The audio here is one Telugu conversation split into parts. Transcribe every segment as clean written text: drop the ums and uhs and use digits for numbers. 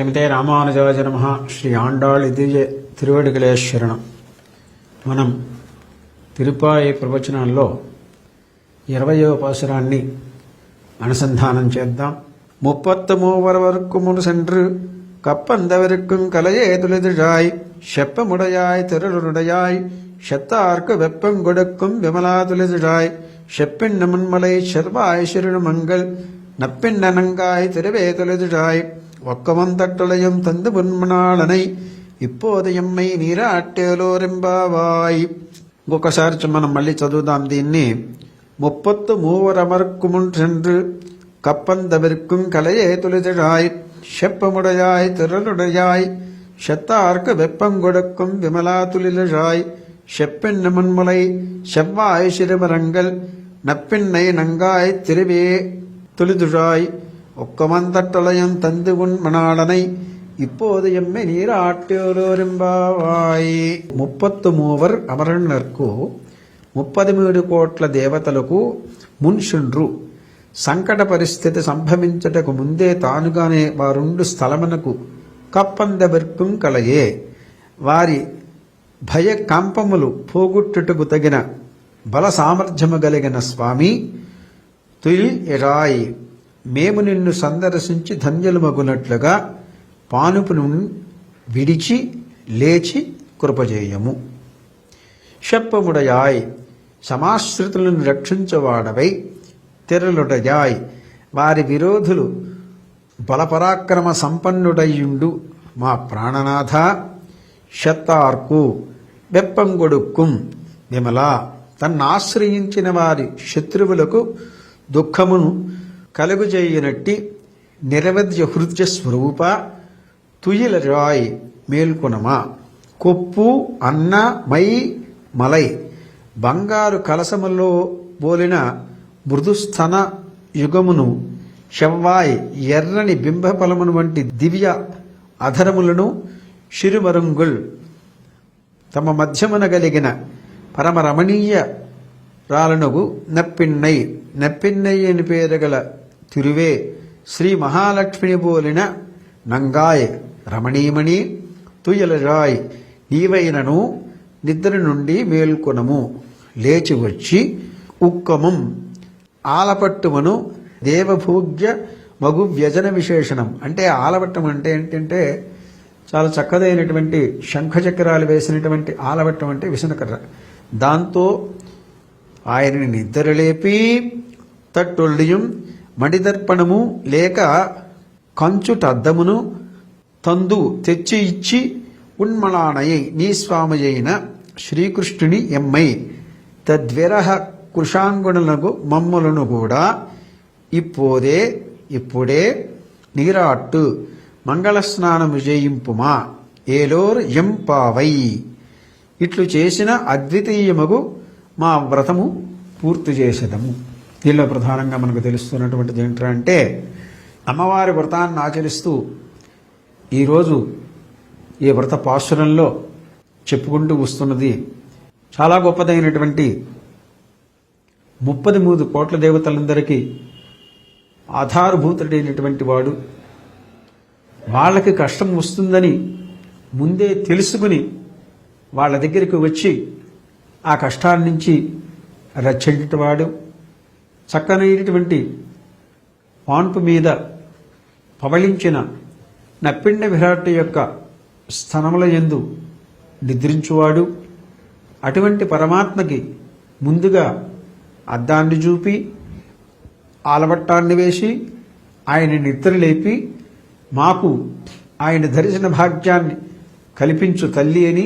శ్రీమతే రామానుజాయ నమః. శ్రీ ఆండాళ్ దివ్య తిరువడిగలే శరణం. మనం తిరుపాయి ప్రవచనాల్లో 20వ పాసురాన్ని అనుసంధానం చేద్దాం. 33 முன் சென்று கப்பந்தவருக்கும் கலையே துளிதுழாய் செப்பமுடையாய் திருளுடையாய் செத்தார்க்கு வெப்பம் கொடுக்கும் விமலா துளிதுழாய் செப்பின் முன்மலை செல்வாய் சிறுமங்கள் நப்பின் நனங்காய் திருவே துளிதுழாய் ఒక్కవం తట్టులయం తందు మున్మనాళనై ఇప్పోదు ఎమ్మై నీరాట్టేలోరింబావాయ్. ఇంకొకసారి మనం మళ్ళీ చదువుదాం దీన్ని. 33 முன் சென்று கப்பந்தவிற்கும் கலையே துளிதிழாய் செப்பமுடையாய் திரளுடையாய் செத்தார்க்கு வெப்பம் கொடுக்கும் விமலா துளிலிழாய் செப்பின் முன்முலை செவ்வாய் சிறுமரங்கள் நப்பின்னை நங்காய் திருவே துளிதுழாய் ఒక్కమంతట్టలయం తంది ఉన్మనాళనై இப்போது எம்மை నీరాట్టేలోరింబావాయ్. 33 అమరులకు 33 కోట్ల దేవతలకు మున్షుండ్రు సంకట పరిస్థితి సంభవించటకు ముందే తానుగానే వారుండు స్థలమునకు కప్పందబెర్కుం కలయే వారి భయ కంపములు పోగొట్టుటకు తగిన బల సామర్థ్యము కలిగిన స్వామి తుయి ఎరాయ్ మేము నిన్ను సందర్శించి ధన్యులమగునట్లుగా పానుపును విడిచి లేచి కృపజేయము. శప్పముడయాయ్ సమాశ్రితులను రక్షించవాడవై తెరలుడయాయ్ వారి విరోధులు బలపరాక్రమ సంపన్నుడయ్యుండు మా ప్రాణనాథ. శత్తార్కు వెప్పంగొడుక్కుం విమలా తన్నాశ్రయించిన వారి శత్రువులకు దుఃఖమును కలుగుజేయనట్టి నిరవధ్య హృదయ స్వరూప తుయిలరాయ్ మేల్కొనమా. కొప్పు అన్న మై మలై బంగారు కలసములో బోలిన మృదుస్థన యుగమును శవ్వాయ్ ఎర్రని బింబఫలమును వంటి దివ్య అధరములను శిరుమరుంగుల్ తమ మధ్యమున గలిగిన పరమరమణీయ రాలనుగు నప్పిన్నై అని పేరుగల తిరువే శ్రీ మహాలక్ష్మిని పోలిన నంగాయ్ రమణీమణి తుయలరాయ్ నీవైనను నిద్ర నుండి మేల్కొనము లేచి వచ్చి ఉక్కమం ఆలపట్టుమను దేవభోగ్య మగు వ్యజన విశేషణం. అంటే ఆలపట్టం అంటే ఏంటంటే చాలా చక్కదైనటువంటి శంఖచక్రాలు వేసినటువంటి ఆలపట్టం అంటే విసనకర్ర. దాంతో ఆయనని నిద్రలేపి తట్టొల్లియం మడిదర్పణము లేక కంచుటద్దమును తందు తెచ్చి ఇచ్చి ఉన్మళానయై నీ స్వామయైన శ్రీకృష్ణుని ఎమ్మై తద్విరహ కృషాంగుణులకు మమ్ములను కూడా ఇప్పుడే నీరాట్టు మంగళస్నానము చేయింపుమా ఏలోర్ ఎంపావై. ఇట్లు చేసిన అద్వితీయమగు మా వ్రతము పూర్తి చేసేదము. దీనిలో ప్రధానంగా మనకు తెలుస్తున్నటువంటిది ఏంటంటే అమ్మవారి వ్రతాన్ని ఆచరిస్తూ ఈరోజు ఈ వ్రత పాశురంలో చెప్పుకుంటూ వస్తున్నది చాలా గొప్పదైనటువంటి 33 కోట్ల దేవతలందరికీ ఆధారభూతుడైనటువంటి వాడు. వాళ్ళకి కష్టం వస్తుందని ముందే తెలుసుకుని వాళ్ళ దగ్గరికి వచ్చి ఆ కష్టాల నుంచి రక్షించేవాడు. చక్కనైనటువంటి పాన్పు మీద పవళించిన నప్పిండ విరాట్ యొక్క స్థనముల యందు నిద్రించువాడు. అటువంటి పరమాత్మకి ముందుగా అద్దాన్ని చూపి ఆలవట్టాన్ని వేసి ఆయన నిద్రలేపి మాకు ఆయన దర్శన భాగ్యాన్ని కల్పించు తల్లి అని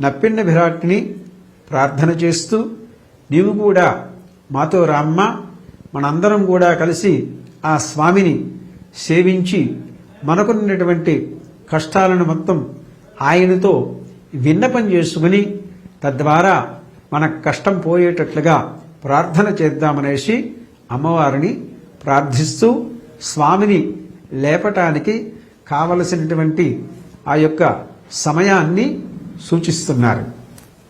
నప్పిండ విరాట్ని ప్రార్థన చేస్తూ నీవు కూడా మాతో రామ్మ, మనందరం కూడా కలిసి ఆ స్వామిని సేవించి మనకున్నటువంటి కష్టాలను మొత్తం ఆయనతో విన్నపం చేసుకుని తద్వారా మన కష్టం పోయేటట్లుగా ప్రార్థన చేద్దామనేసి అమ్మవారిని ప్రార్థిస్తూ స్వామిని లేపటానికి కావలసినటువంటి ఆ యొక్క సమయాన్ని సూచిస్తున్నారు.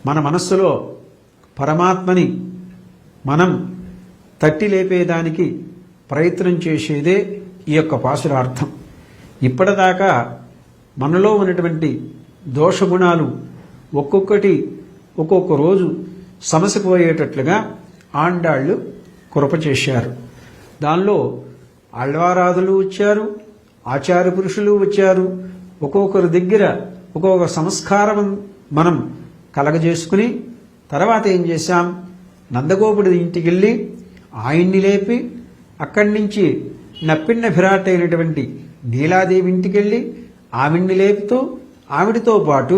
మన మనస్సులో పరమాత్మని మనం తట్టి లేపేదానికి ప్రయత్నం చేసేదే ఈ యొక్క పాసురార్థం. ఇప్పటిదాకా మనలో ఉన్నటువంటి దోషగుణాలు ఒక్కొక్కటి ఒక్కొక్క రోజు సమసిపోయేటట్లుగా ఆండాళ్ళు కృప చేశారు. దానిలో ఆళ్వారాదులు వచ్చారు, ఆచార్య పురుషులు వచ్చారు. ఒక్కొక్కరి దగ్గర ఒక్కొక్క సంస్కారం మనం కలగజేసుకుని తర్వాత ఏం చేశాం, నందగోపుడి ఇంటికి వెళ్ళి ఆయన్ని లేపి అక్కడి నుంచి నప్పిన్న విరాట్ అయినటువంటి నీలాదేవి ఇంటికి వెళ్ళి ఆవిడ్ని లేపుతూ ఆవిడితో పాటు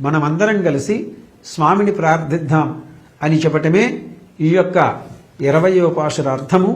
మనమందరం కలిసి స్వామిని ప్రార్థిద్దాం అని చెప్పటమే ఈ యొక్క 20వ పాశుర అర్థము.